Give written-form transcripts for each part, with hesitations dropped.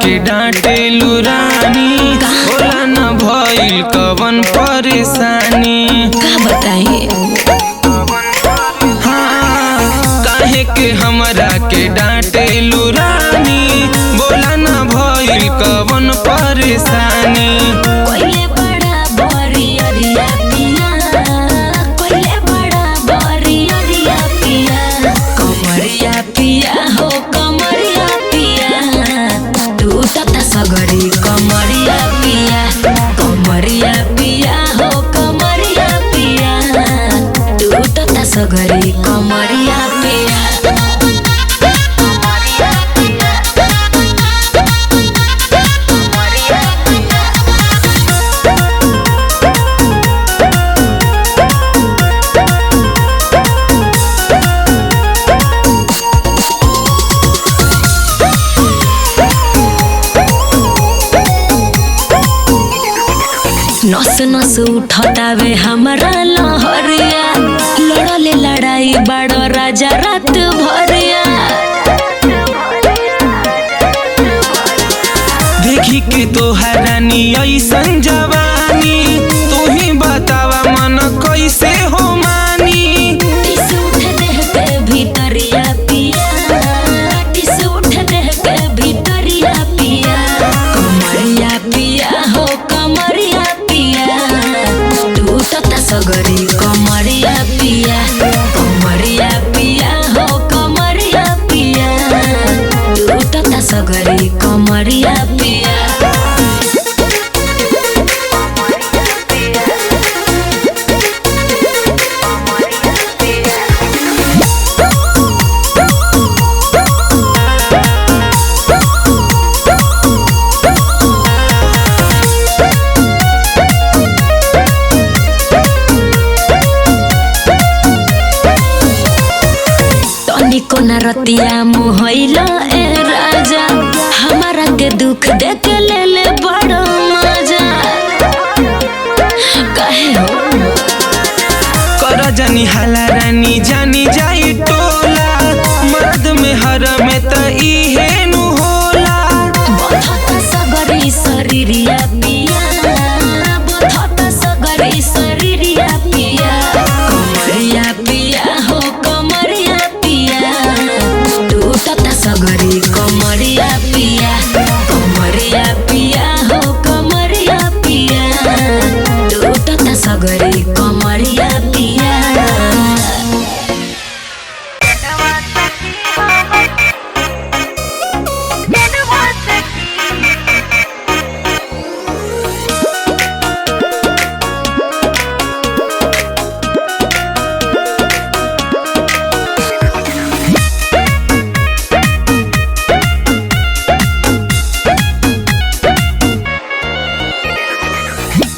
के डांटे लुरानी, बोला न भइल कवन परेशानी। का बताइए काहे के हमरा के डांटे लुरानी, बोला न भइल कवन परेशानी। कोइले बड़ा बरियरिया पिया, कोइले बड़ा बरियरिया पिया, कमरिया पिया हो कमरिया पिया, तू तता सगरी कमरिया पिया, कमरिया पिया हो कमरिया पिया, तू तता सगरी कमरिया पिया। नस नस उठतावे हमारा लहरिया, लड़ले लड़ाई बड़ो राजा रात भरिया। देखी के तोहरानी ऐसन जवानी, तू ही बतावा मन कैसे हो मानी। टिस उठ देह के भीतरिया पिया, टिस उठ देह के भीतरिया पिया, कमरिया पिया हो कमरिया पिया, तू तता सगरी कमरिया पिया, कमरिया पिया हो कमरिया पिया, तू तता सगरी कमरिया पिया। तनिको न रतिया मोहइला ए राजा, हमारा के दुख देख ले ले बड़ो मजा। कहे हो कर जानी हाला रानी जानी जाई टोला, मर्द में हर में त इहे नु होला। बथता सगरी शरीरिया पिया, बथता सगरी शरीरिया पिया, कमरिया पिया हो कमरिया पिया, तू तता सगरी कमरिया पिया, कमरिया पिया हो कमरिया पिया, तू तता सगरी कमरिया पिया।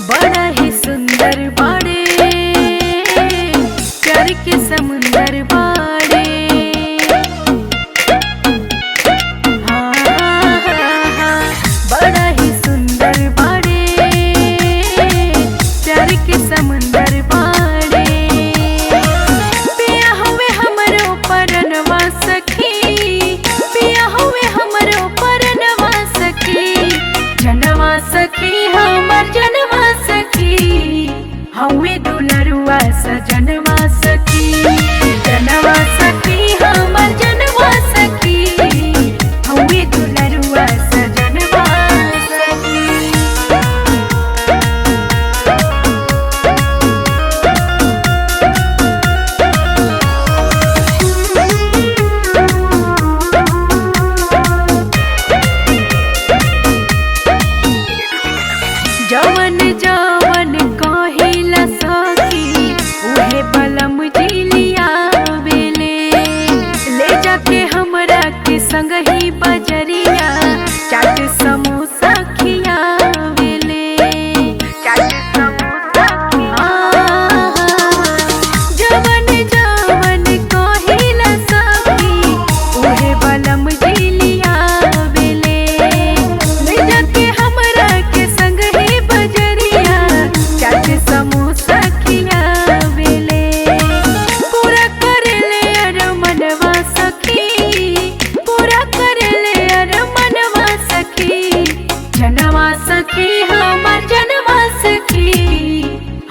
बड़ा ही सुंदर बाड़े, प्यार के समुंदर बाड़े। हाँ, हाँ, हाँ, बड़ा ही सुंदर बाड़े, प्यार के समुंदर बाड़े। पिया हुए हमरो परनवा सखी, पिया हुए हमरो परनवा सखी, जनवा सखी हमर जनवा सखी, हमें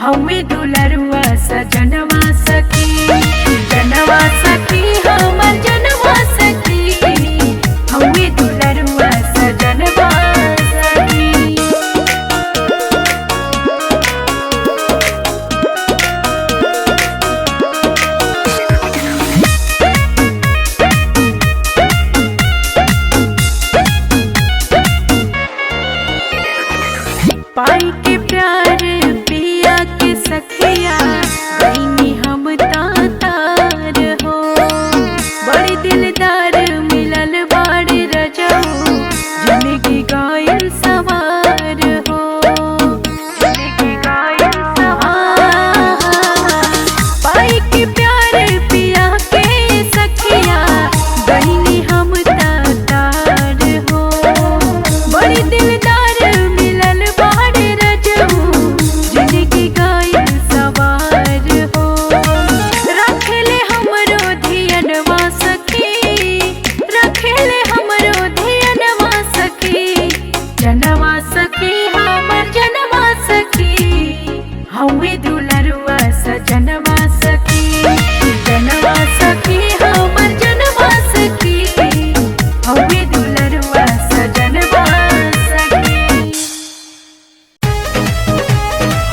हमें दुलरुआ सजनवा सखी जनवा सखी हमर जनवा सखी हमें दुलरुआ सजनवा सखी। पाई के प्यार पिया के सखिया गईनी हम तार हो बड़ी दिलदार मिलल बाड़ी रजऊ जिंदगी गायल सवार हो जिंदगी गायल सवार। पाई के प्यार पिया के सखिया गईनी हम तार हो बड़ी दिलदार हमें दुलरुआ सजनवा सखी जनवा सखी हमर जनवा सखी हमें दुलरुआ सजनवा सखी।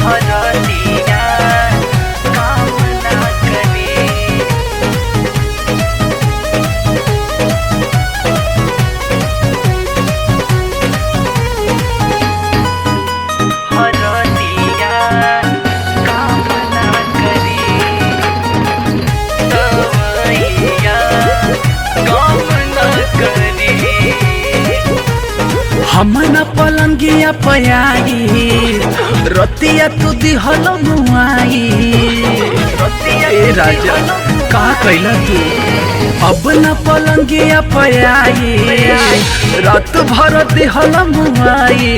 हरदिया कामना करे हरदिया कामना करे तवैया कामना करे हमना पलंगिया पयाई रतिया तू दिहल मुआई ए राजा का कैला तू अब न पलंगिया पयाई रात भर दिहल मुआई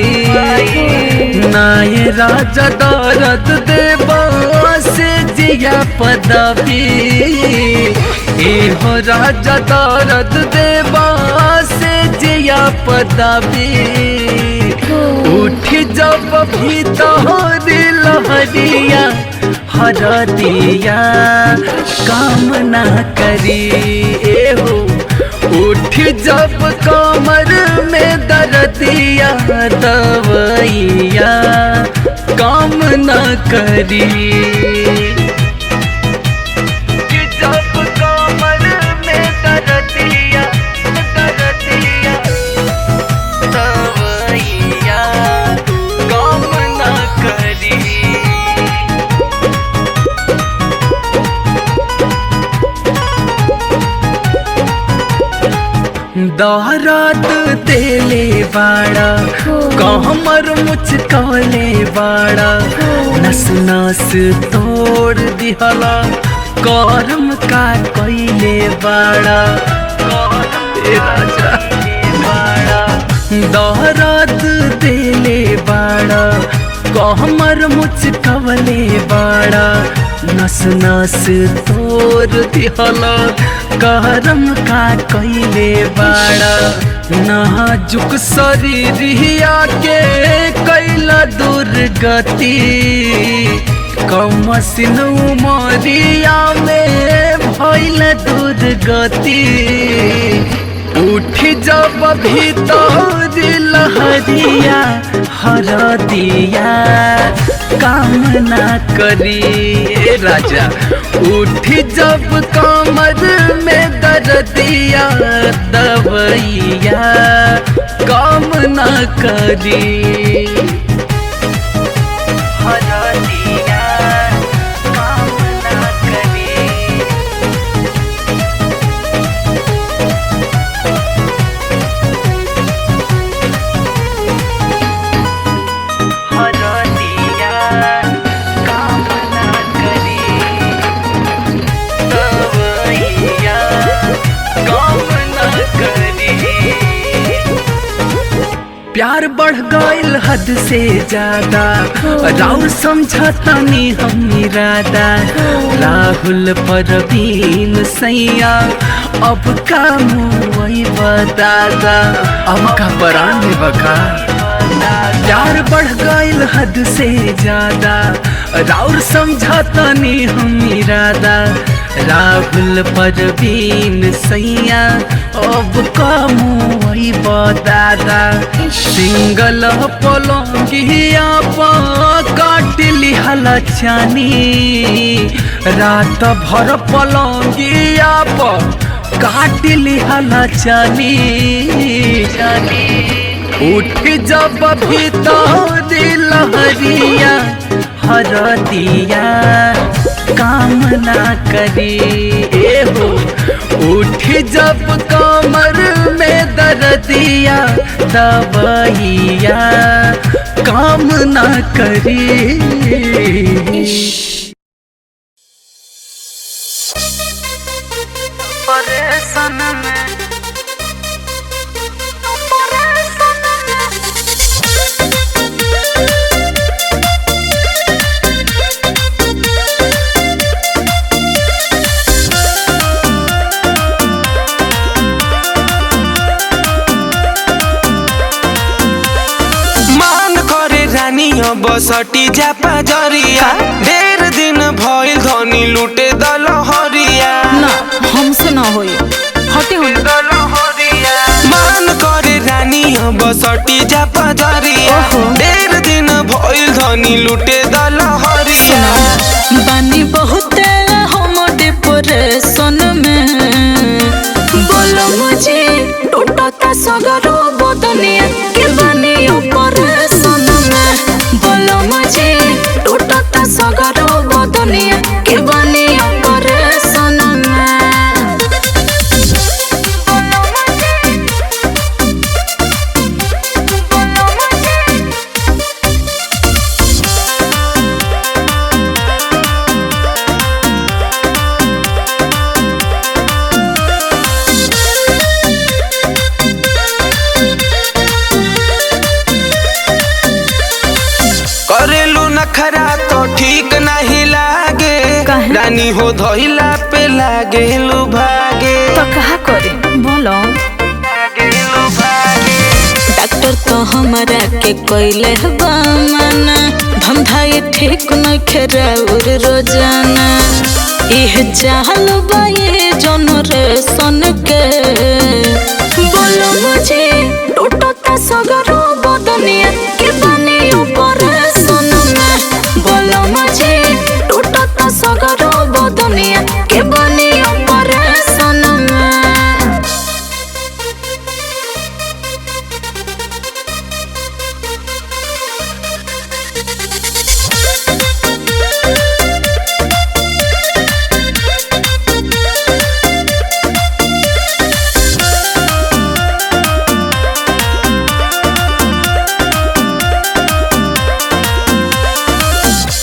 ना ये राजा दर्द देव से जिया पदवी ए हो राजा दर्द देव से जिया पदवी उठ जब भीतर लहरिया हरदिया काम ना करी एहो उठ जब कमर में दर्दिया दवैया काम ना करी जब कमर में दर्दिया तवैया काम ना करी दहरात तेले बाड़ा कहमर मुचकले बाड़ा नस नस तोड़ दिहला करम का कैले बाड़ा ए राजा दहरात तेले बाड़ा कहमर मुचकले बाड़ा नस नस तोड़ दिहला करम का कैले बाड़ा नाजुक शरीरिया के कैला दुर्गति कमसिन उमरिया में भइल दुर्गति उठ जब भीतर लहरिया हरदिया काम ना करी ए राजा उठ जब कमर में दर्दिया दवैया काम ना करी हरदिया काम ना करी हरदिया काम ना करी तवैया काम ना करी प्यार बढ़ गईल हद से ज्यादा राउर समझतानी हम इरादा राहुल परवीन सैया अब का मुई बतादा अब का परान में बका प्यार बढ़ गईल हद से ज्यादा राउर समझातनी हम इरादा राहुल परवीन सैया अब कामुई दादा सिंगल पलंगिया काट लिहल चानी रात भर पलंगिया काट लिहल चानी उठ जब भीतर लहरिया हरदिया काम ना करी हो उठ जब कमर में दर्दिया दवाइया काम ना करी। परेशान में बसटी जापा जरिया ढेर दिन भइल धनी लूटे दलहरिया ना हमसे ना होई हटे हो दलहरिया मान करे रानी बसटी जापा जरिया ढेर दिन भइल धनी लूटे दलहरिया बानी बहुते हम डिप्रेशन में बोलो मुझे टूटता सगरो बदनिया के बानी ऑपरेशन में बोलो मुझे टूटता सगरो बदनिया के बानी ऑपरेशन में करेलू नखरा तो ठीक नहीं लागे रानी हो धइला पे लागे लू भागे तो कहा करे बोलो डॉक्टर तो हमारा के कोइले बामना धंधाए ठीक न खेराउर रोजाना इह चाहल बाये जनरेशन के बोलो मुझे टूटता सगरो बदनिया के बानी ऑपरेशन में बोलो मुझे टूटता सगरो बदनिया के बानी ऑपरेशन में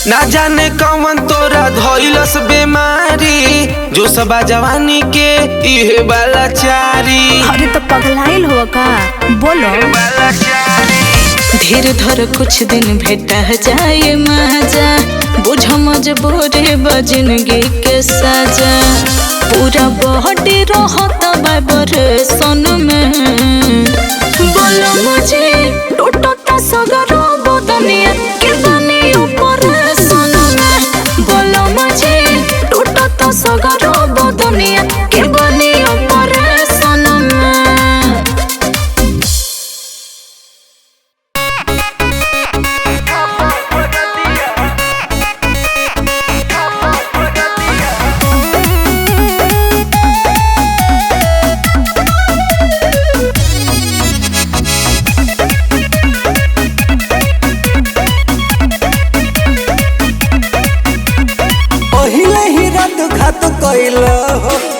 ना जाने कौन तोरा धइलस बीमारी जो सबा जवानी के इहे वाला चारी अरे तो पगलाइल हो का बोलो धीर धर कुछ दिन भेटा जाए मजा बुझ मजबूरी बजिनगी के सजा पूरा बॉडी रहता वाइब्रेशन में बोलो मुझे टूटता सगरो बदनिया के बानी ऑपरेशन में बोलो मुझे टूटता सगरो बदनिया के बानी ऑपरेशन में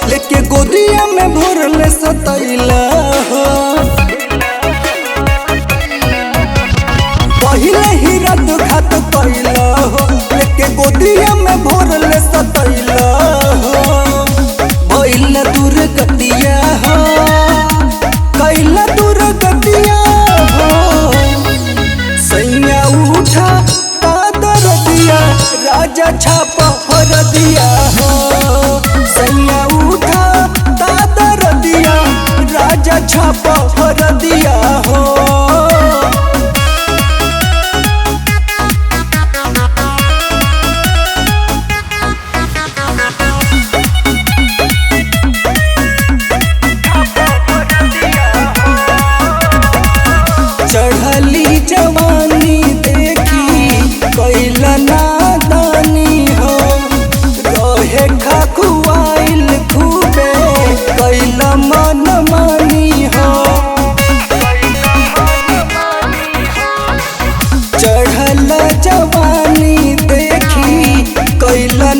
लेके गोदिया में भरले सतैला हो पहिले ही रात खात कैला हो लेके गोदिया में भरले सतैला हो भइल दूर गतिया हो कैला दूर गतिया हो सैया उठा तादर दिया राजा छापा हर दिया हो सैया उठा तादर दिया राजा छापा हर दिया हो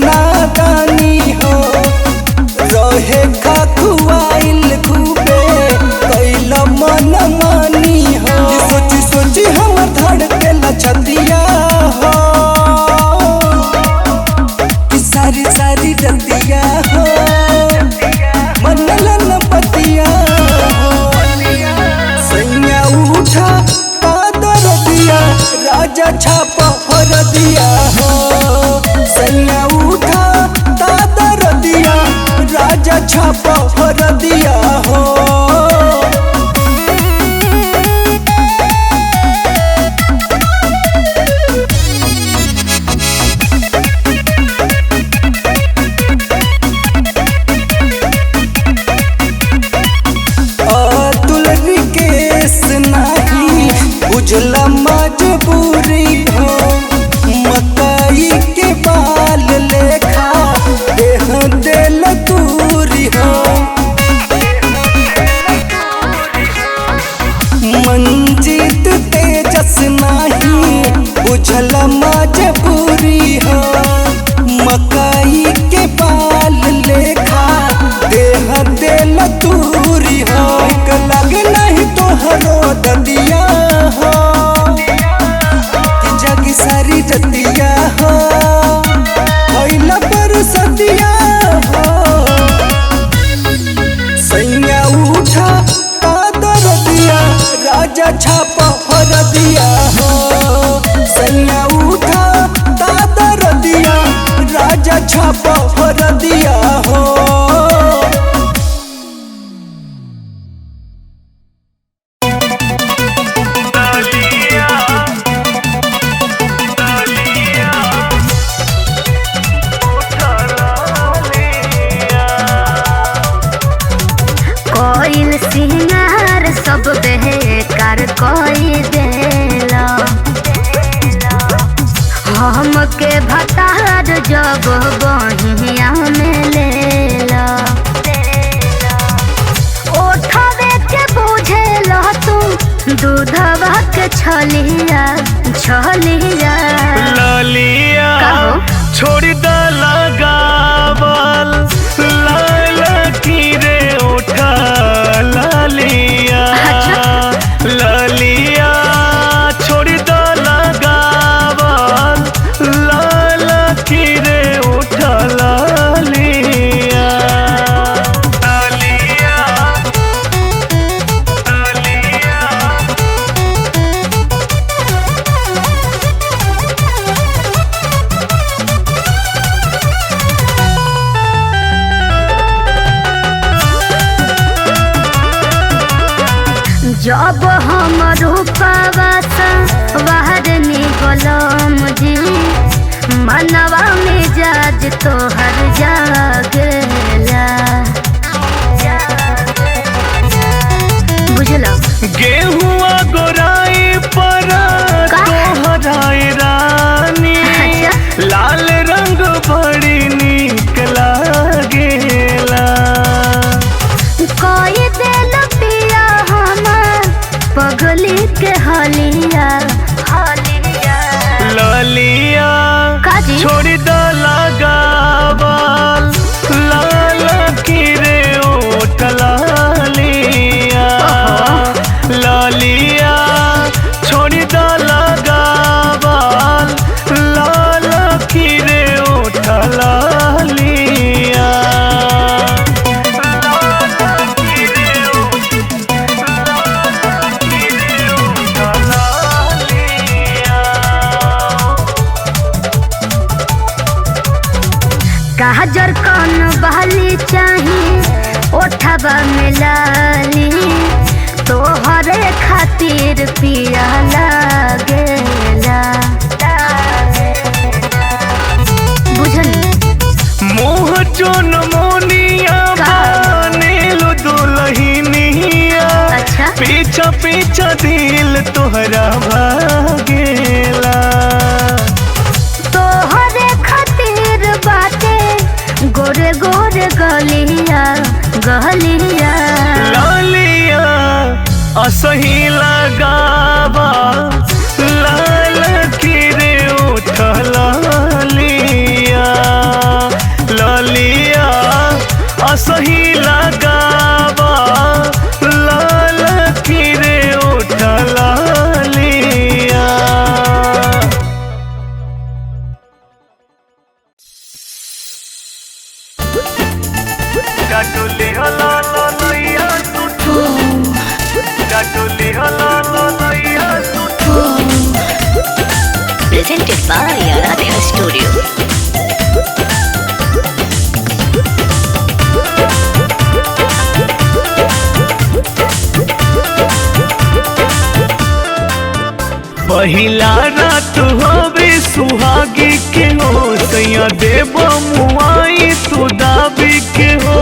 नादानी हो रहे खखुआइल खूबे कैल मन मानी हो सोची सोची हमर धड़के लछतिया हो कि सारी सारी रतिया हो मनलन पतिया हो सैया उठा पादर दिया राजा छापा फर दिया हो सैया उठा दादर दिया राजा छापा फर दिया हो उजला मजबूरी हो मकई के बाल लेखा देह दिल दूरी हो मंजित तेजस नहीं उजला मजबूरी हो मकई के बाल लेखा देह दिल दूरी हो लग नहीं तोहरो ददिया सारी जतिया हो भइला पर सतिया हो सैया उठा पादर दिया राजा छापा फर दिया हो सैया उठा पादर दिया राजा छापा फर दिया हो सिंगार सब बेकार कोई देला हमके भतार जब बहिया में लेला ओठवे के बुझेला तू दूधवा के छलिया छलिया ललिया छोड़ द लगावल लाल की रे उठा ललिया ललिया छोड़ द लगावल लाल की रे उठा ललिया ललिया ललिया जब हम रूपावास बाहर निकलम जी मनवा मिजाज तोहर जागेला बुझलो गेहुआ गोराई पर तोहराई रानी लाल रंग बड़ी नीक लागेला कोई दिल पिया हमर पगली के हलिया हलिया ललिया छोड़ द लगावल लाल की रे ओठ ललिया ललिया छोड़ द लगावल लाल की रे ओठ ललिया गाजर कौन बहली चाहिए ओठवा में लाली तोहरे खातिर पिया लागेला बुझनी मोह जोन मोनिया बनेलो दुल्हनिया अच्छा पीछा पीछा दिल तोहरा भागेला तोहरे खातिर बाटे गोरे गोरे गलिया गलिया ललिया असही लगावा लाल की रे उठ ललिया चाटोली हला लैया चाटोली हला लैया Presented by Aradhya Studio. पहिला रात होवे सुहागी के हो सैया देव मुआई तू दाबी के हो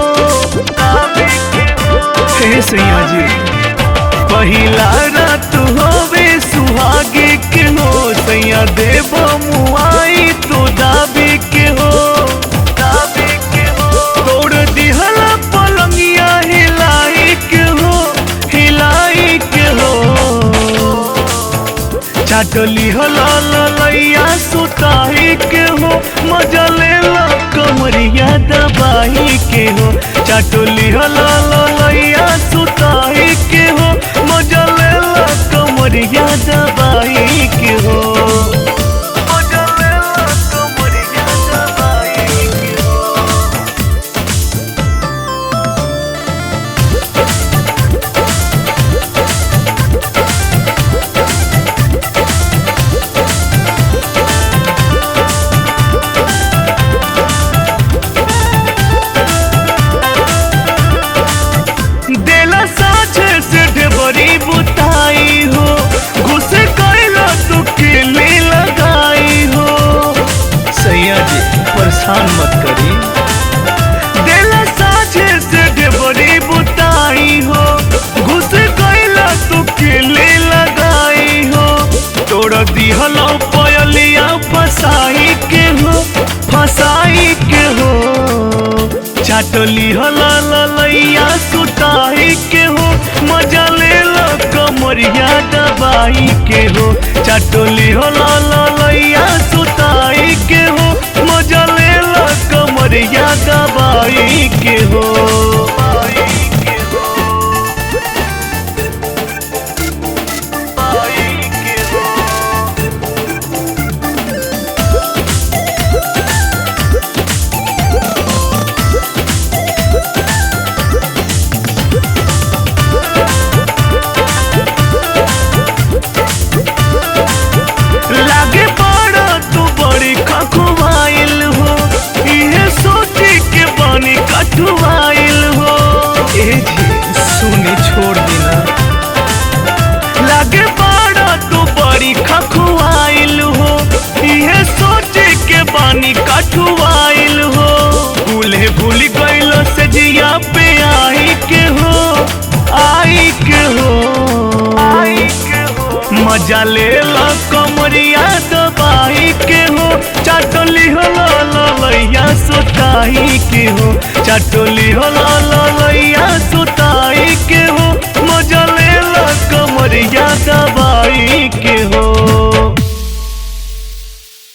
हे सैया जी पहिला रात होवे सुहागी के हो सैया देव मुआई तू दाबी के हो तोड़ दिहला पलंगिया हिलाई के हो चाटली हला लैया सुताई के हो मजा लेला कमरिया दबाई के हो चाटली हला लैया सुताई के हो मजा लेला कमरिया दबाई के हो मजा लेला कमरिया दबाई के हो बड़ी बुताई हो घुसे कैला तू किली लगाई हो सैया जी परेशान मत करी देला साझे से बड़ी बुताई हो घुसे कैला तू किली लगाई हो तोड़ दिहलो पयलिया फसाई के हो चाटली हला लैया सुताई के हो मजा लेला कमरिया दबाई के हो चाटली हला लैया सुताई के हो मजा लेला कमरिया दबाई के हो लागे पड़ा तू बड़ी खखुआइल हो इहे सोची के बनी कठुआइल हो ए जी सुने छोड़ देना लागे पड़ा तू बड़ी खखुआइल हो इहे सोची के बनी कठुआइल हो भूले भूल गइल से जिया पे आई के हो मजा लेला कमरिया दबाई के हो चाटली हला लैया सुताई के हो चाटली हला लैया सुताई के हो मजा लेला कमरिया दबाई के हो